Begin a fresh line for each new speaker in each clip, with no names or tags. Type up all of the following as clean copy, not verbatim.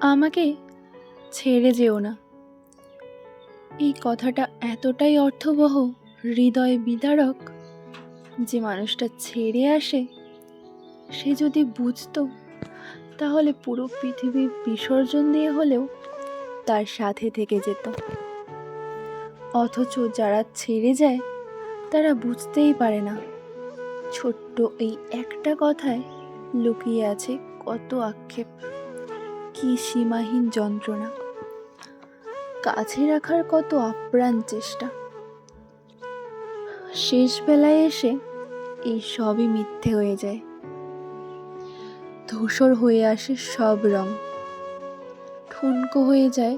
আমাকে ছেড়ে যেও না, এই কথাটা এতটাই অর্থবহ, হৃদয় বিদারক যে মানুষটা ছেড়ে আসে সে যদি বুঝতো তাহলে পুরো পৃথিবী বিসর্জন দিয়ে হলেও তার সাথে থেকে যেত। অথচ যারা ছেড়ে যায় তারা বুঝতেই পারে না ছোট্ট এই একটা কথায় লুকিয়ে আছে কত আক্ষেপ, কি সীমাহীন যন্ত্রণা, কাছে রাখার কত আপ্রাণ চেষ্টা। শেষ বেলায় এসে এই সবই মিথ্যে হয়ে যায়। ধূসর হয়ে আসে সব রং, ঠুনকো হয়ে যায়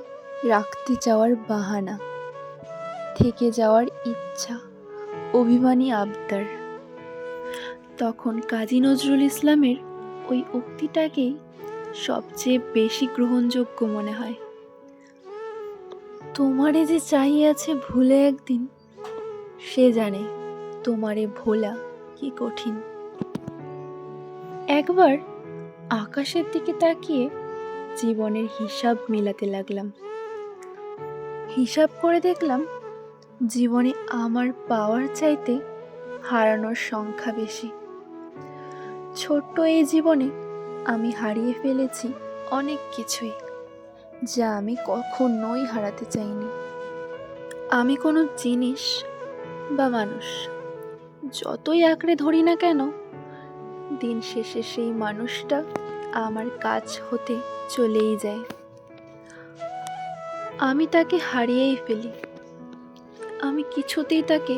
রাখতে চাওয়ার বাহানা, থেকে যাওয়ার ইচ্ছা, অভিমানী আবদার। তখন কাজী নজরুল ইসলামের ওই উক্তিটাকেই সবচেয়ে বেশি গ্রহণযোগ্য মনে হয়। তোমারে যে চাহিয়াছে ভুলে একদিন, সে জানে তোমারে ভোলা কি কঠিন। একবার আকাশের দিকে তাকিয়ে জীবনের হিসাব মেলাতে লাগলাম। হিসাব করে দেখলাম জীবনে আমার পাওয়ার চাইতে হারানোর সংখ্যা বেশি। ছোট্ট এই জীবনে আমি হারিয়ে ফেলেছি অনেক কিছুই, যা আমি কখনোই হারাতে চাইনি। আমি কোনো জিনিস বা মানুষ যতই আঁকড়ে ধরি না কেন, দিন শেষে সেই মানুষটা আমার কাছ হতে চলেই যায়। আমি তাকে হারিয়েই ফেলি, আমি কিছুতেই তাকে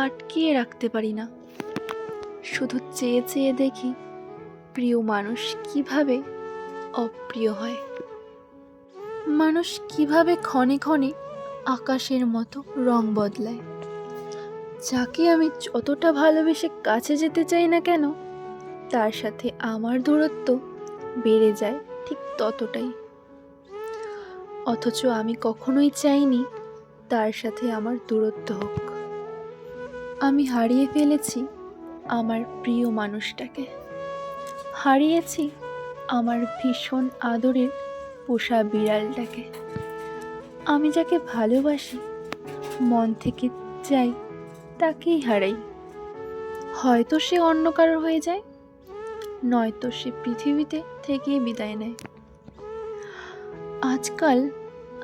আটকিয়ে রাখতে পারি না। শুধু চেয়ে চেয়ে দেখি প্রিয় মানুষ কিভাবে অপ্রিয় হয়, মানুষ কিভাবে ক্ষণে ক্ষণে আকাশের মতো রং বদলায়। যাকে আমি যতটা ভালোবেসে কাছে যেতে চাই না কেন, তার সাথে আমার দূরত্ব বেড়ে যায় ঠিক ততটাই। অথচ আমি কখনোই চাইনি তার সাথে আমার দূরত্ব হোক। আমি হারিয়ে ফেলেছি আমার প্রিয় মানুষটাকে, হারিয়েছি আমার ভীষণ আদরের পোষা বিড়ালটাকে। আমি যাকে ভালোবাসি, মন থেকে চাই, তাকেই হারাই। হয়তো সে অন্য কারোর হয়ে যায়, নয়তো সে পৃথিবীতে থেকেই বিদায় নেয়। আজকাল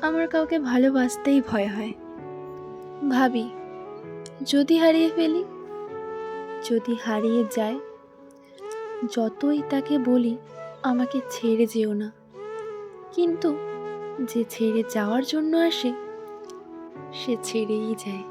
আমার কাউকে ভালোবাসতেই ভয় হয়। ভাবি, যদি হারিয়ে ফেলি, যদি হারিয়ে যায়, যতই তাকে বলি আমাকে ছেড়ে যেও না, কিন্তু যে ছেড়ে যাওয়ার জন্য আসে সে ছেড়েই যায়।